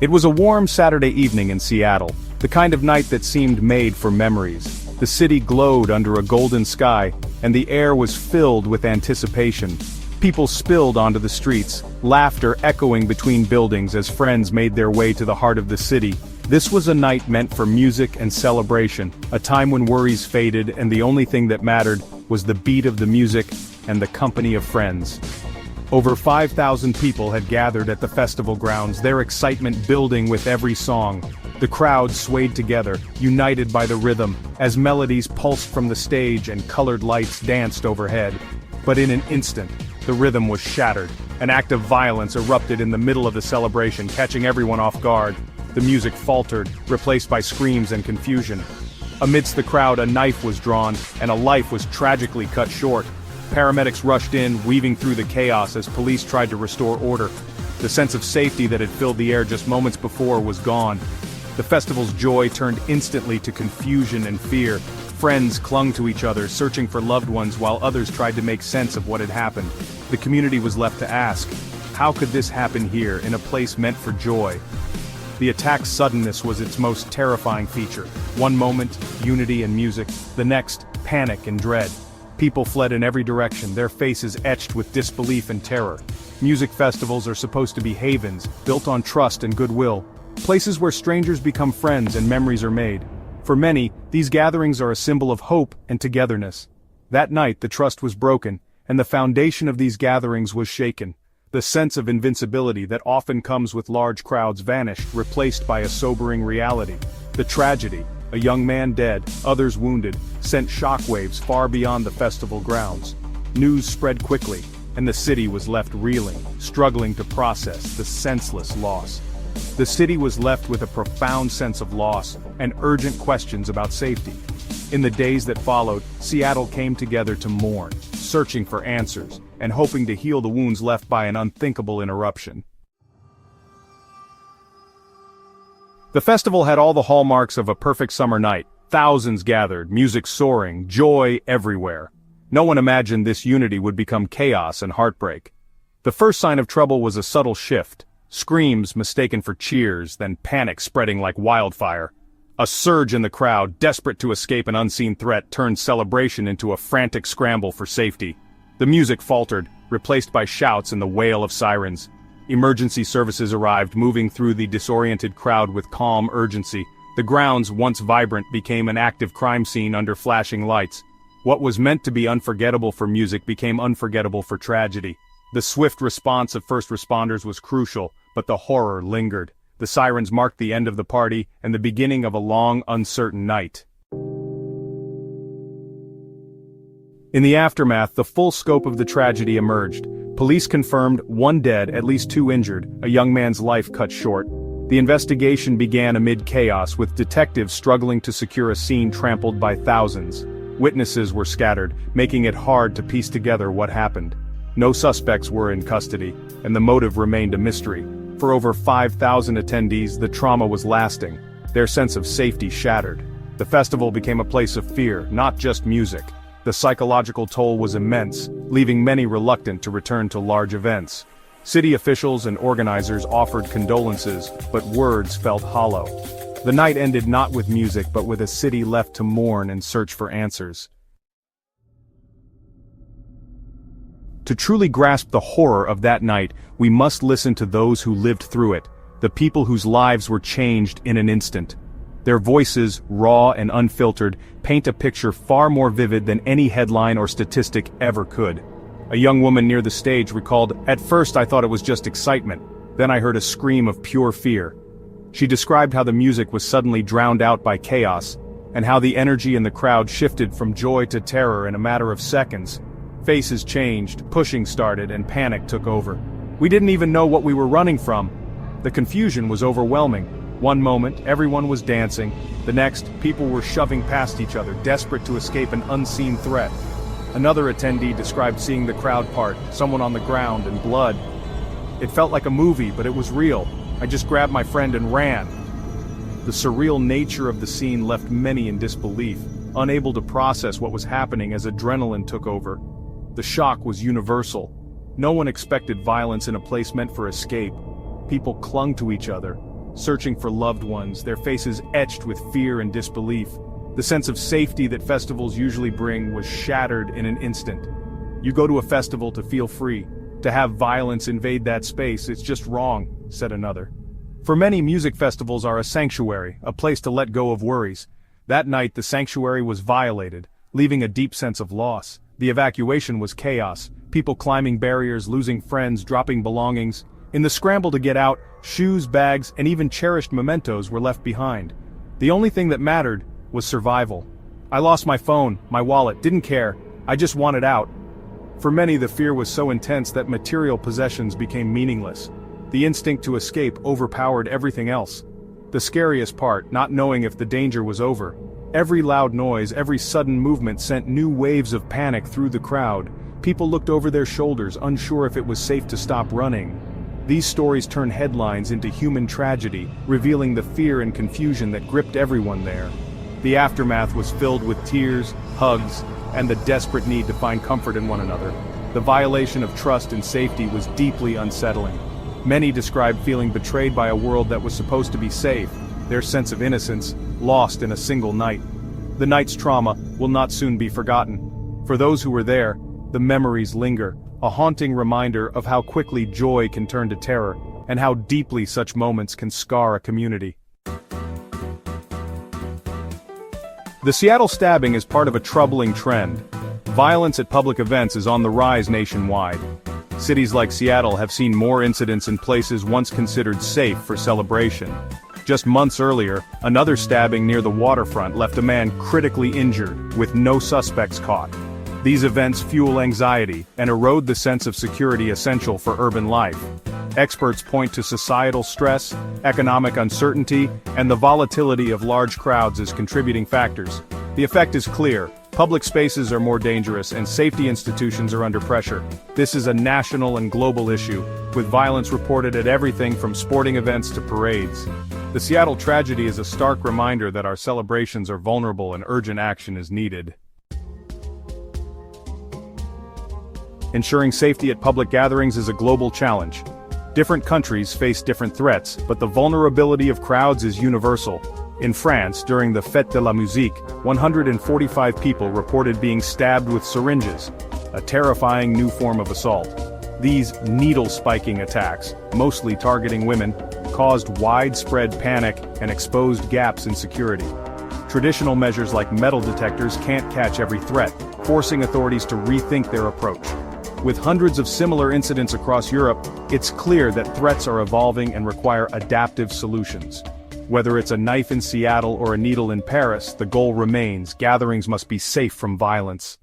It was a warm Saturday evening in Seattle, the kind of night that seemed made for memories. The city glowed under a golden sky, and the air was filled with anticipation. People spilled onto the streets, laughter echoing between buildings as friends made their way to the heart of the city. This was a night meant for music and celebration, a time when worries faded and the only thing that mattered was the beat of the music and the company of friends. Over 5,000 people had gathered at the festival grounds, their excitement building with every song. The crowd swayed together, united by the rhythm, as melodies pulsed from the stage and colored lights danced overhead. But in an instant, the rhythm was shattered. An act of violence erupted in the middle of the celebration, catching everyone off guard. The music faltered, replaced by screams and confusion. Amidst the crowd, a knife was drawn, and a life was tragically cut short. Paramedics rushed in, weaving through the chaos as police tried to restore order. The sense of safety that had filled the air just moments before was gone. The festival's joy turned instantly to confusion and fear. Friends clung to each other, searching for loved ones while others tried to make sense of what had happened. The community was left to ask, how could this happen here, in a place meant for joy? The attack's suddenness was its most terrifying feature. One moment, unity and music; the next, panic and dread. People fled in every direction, their faces etched with disbelief and terror. Music festivals are supposed to be havens, built on trust and goodwill. Places where strangers become friends and memories are made. For many, these gatherings are a symbol of hope and togetherness. That night the trust was broken, and the foundation of these gatherings was shaken. The sense of invincibility that often comes with large crowds vanished, replaced by a sobering reality. The tragedy, a young man dead, others wounded, sent shockwaves far beyond the festival grounds. News spread quickly, and the city was left reeling, struggling to process the senseless loss. The city was left with a profound sense of loss and urgent questions about safety. In the days that followed, Seattle came together to mourn, searching for answers, and hoping to heal the wounds left by an unthinkable interruption. The festival had all the hallmarks of a perfect summer night. Thousands gathered, music soaring, joy everywhere. No one imagined this unity would become chaos and heartbreak. The first sign of trouble was a subtle shift. Screams mistaken for cheers, then panic spreading like wildfire. A surge in the crowd, desperate to escape an unseen threat, turned celebration into a frantic scramble for safety. The music faltered, replaced by shouts and the wail of sirens. Emergency services arrived, moving through the disoriented crowd with calm urgency. The grounds, once vibrant, became an active crime scene under flashing lights. What was meant to be unforgettable for music became unforgettable for tragedy. The swift response of first responders was crucial, but the horror lingered. The sirens marked the end of the party and the beginning of a long, uncertain night. In the aftermath, the full scope of the tragedy emerged. Police confirmed 1 dead, at least 2 injured, a young man's life cut short. The investigation began amid chaos, with detectives struggling to secure a scene trampled by thousands. Witnesses were scattered, making it hard to piece together what happened. No suspects were in custody, and the motive remained a mystery. For over 5,000 attendees, the trauma was lasting, their sense of safety shattered. The festival became a place of fear, not just music. The psychological toll was immense, leaving many reluctant to return to large events. City officials and organizers offered condolences, but words felt hollow. The night ended not with music but with a city left to mourn and search for answers. To truly grasp the horror of that night, we must listen to those who lived through it, the people whose lives were changed in an instant. Their voices, raw and unfiltered, paint a picture far more vivid than any headline or statistic ever could. A young woman near the stage recalled, "At first I thought it was just excitement, then I heard a scream of pure fear." She described how the music was suddenly drowned out by chaos, and how the energy in the crowd shifted from joy to terror in a matter of seconds. Faces changed, pushing started, and panic took over. We didn't even know what we were running from. The confusion was overwhelming. One moment, everyone was dancing. The next, people were shoving past each other, desperate to escape an unseen threat. Another attendee described seeing the crowd part, someone on the ground, and blood. "It felt like a movie, but it was real. I just grabbed my friend and ran." The surreal nature of the scene left many in disbelief, unable to process what was happening as adrenaline took over. The shock was universal. No one expected violence in a place meant for escape. People clung to each other, searching for loved ones, their faces etched with fear and disbelief. The sense of safety that festivals usually bring was shattered in an instant. You go to a festival to feel free. To have violence invade that space, it's just wrong, said another. For many, music festivals are a sanctuary, a place to let go of worries. That night, the sanctuary was violated, leaving a deep sense of loss. The evacuation was chaos, people climbing barriers, losing friends, dropping belongings. In the scramble to get out, shoes, bags, and even cherished mementos were left behind. The only thing that mattered was survival. I lost my phone, my wallet, didn't care. I just wanted out. For many, the fear was so intense that material possessions became meaningless. The instinct to escape overpowered everything else. The scariest part, not knowing if the danger was over. Every loud noise, every sudden movement sent new waves of panic through the crowd. People looked over their shoulders, unsure if it was safe to stop running. These stories turn headlines into human tragedy, revealing the fear and confusion that gripped everyone there. The aftermath was filled with tears, hugs, and the desperate need to find comfort in one another. The violation of trust and safety was deeply unsettling. Many described feeling betrayed by a world that was supposed to be safe, their sense of innocence lost in a single night. The night's trauma will not soon be forgotten. For those who were there, the memories linger, a haunting reminder of how quickly joy can turn to terror, and how deeply such moments can scar a community. The Seattle stabbing is part of a troubling trend. Violence at public events is on the rise nationwide. Cities like Seattle have seen more incidents in places once considered safe for celebration. Just months earlier, another stabbing near the waterfront left a man critically injured, with no suspects caught. These events fuel anxiety and erode the sense of security essential for urban life. Experts point to societal stress, economic uncertainty, and the volatility of large crowds as contributing factors. The effect is clear. Public spaces are more dangerous and safety institutions are under pressure. This is a national and global issue, with violence reported at everything from sporting events to parades. The Seattle tragedy is a stark reminder that our celebrations are vulnerable and urgent action is needed. Ensuring safety at public gatherings is a global challenge. Different countries face different threats, but the vulnerability of crowds is universal. In France, during the Fête de la Musique, 145 people reported being stabbed with syringes, a terrifying new form of assault. These needle-spiking attacks, mostly targeting women, caused widespread panic and exposed gaps in security. Traditional measures like metal detectors can't catch every threat, forcing authorities to rethink their approach. With hundreds of similar incidents across Europe, it's clear that threats are evolving and require adaptive solutions. Whether it's a knife in Seattle or a needle in Paris, the goal remains: gatherings must be safe from violence.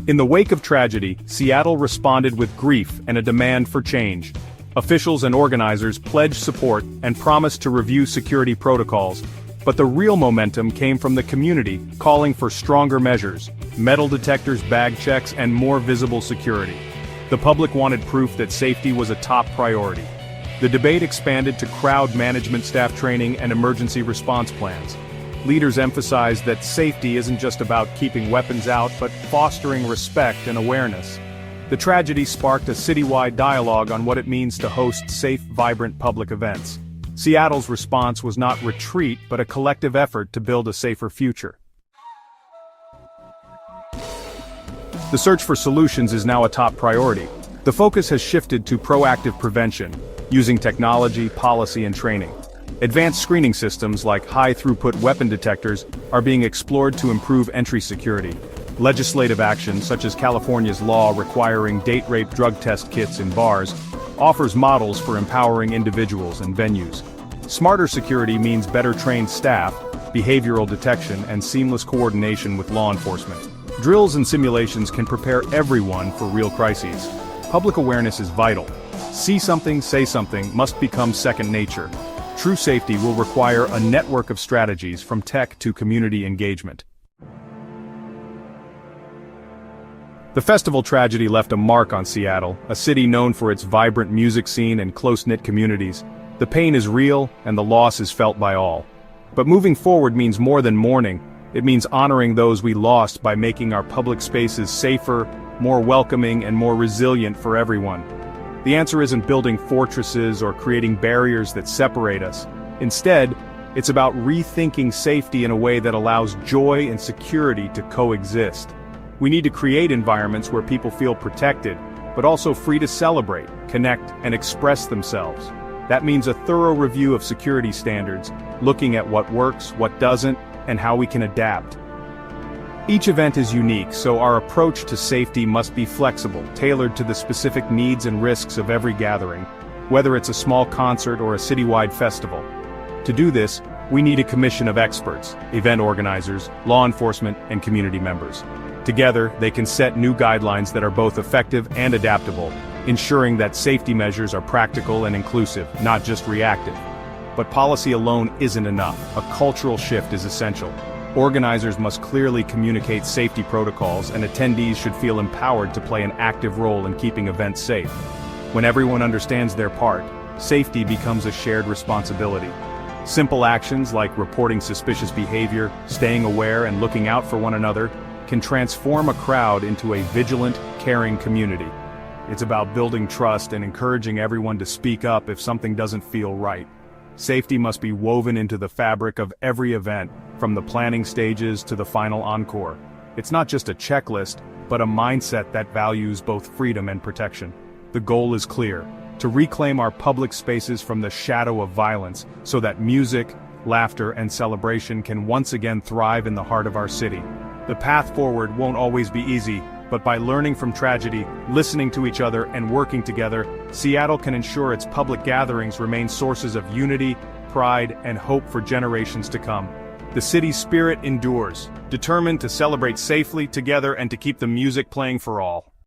In the wake of tragedy, Seattle responded with grief and a demand for change. Officials and organizers pledged support and promised to review security protocols. But the real momentum came from the community, calling for stronger measures: metal detectors, bag checks, and more visible security. The public wanted proof that safety was a top priority. The debate expanded to crowd management, staff training, and emergency response plans. Leaders emphasized that safety isn't just about keeping weapons out, but fostering respect and awareness. The tragedy sparked a citywide dialogue on what it means to host safe, vibrant public events. Seattle's response was not retreat, but a collective effort to build a safer future. The search for solutions is now a top priority. The focus has shifted to proactive prevention, using technology, policy, and training. Advanced screening systems like high-throughput weapon detectors are being explored to improve entry security. Legislative action, such as California's law requiring date-rape drug test kits in bars, offers models for empowering individuals and venues. Smarter security means better trained staff, behavioral detection, and seamless coordination with law enforcement. Drills and simulations can prepare everyone for real crises. Public awareness is vital. See something, say something must become second nature. True safety will require a network of strategies from tech to community engagement. The festival tragedy left a mark on Seattle, a city known for its vibrant music scene and close-knit communities. The pain is real, and the loss is felt by all. But moving forward means more than mourning. It means honoring those we lost by making our public spaces safer, more welcoming, and more resilient for everyone. The answer isn't building fortresses or creating barriers that separate us. Instead, it's about rethinking safety in a way that allows joy and security to coexist. We need to create environments where people feel protected, but also free to celebrate, connect, and express themselves. That means a thorough review of security standards, looking at what works, what doesn't, and how we can adapt. Each event is unique, so our approach to safety must be flexible, tailored to the specific needs and risks of every gathering, whether it's a small concert or a citywide festival. To do this, we need a commission of experts, event organizers, law enforcement, and community members. Together, they can set new guidelines that are both effective and adaptable, ensuring that safety measures are practical and inclusive, not just reactive. But policy alone isn't enough. A cultural shift is essential. Organizers must clearly communicate safety protocols, and attendees should feel empowered to play an active role in keeping events safe. When everyone understands their part, safety becomes a shared responsibility. Simple actions like reporting suspicious behavior, staying aware, and looking out for one another can transform a crowd into a vigilant, caring community. It's about building trust and encouraging everyone to speak up if something doesn't feel right. Safety must be woven into the fabric of every event, from the planning stages to the final encore. It's not just a checklist, but a mindset that values both freedom and protection. The goal is clear: to reclaim our public spaces from the shadow of violence, so that music, laughter, and celebration can once again thrive in the heart of our city. The path forward won't always be easy, but by learning from tragedy, listening to each other, and working together, Seattle can ensure its public gatherings remain sources of unity, pride, and hope for generations to come. The city's spirit endures, determined to celebrate safely together and to keep the music playing for all.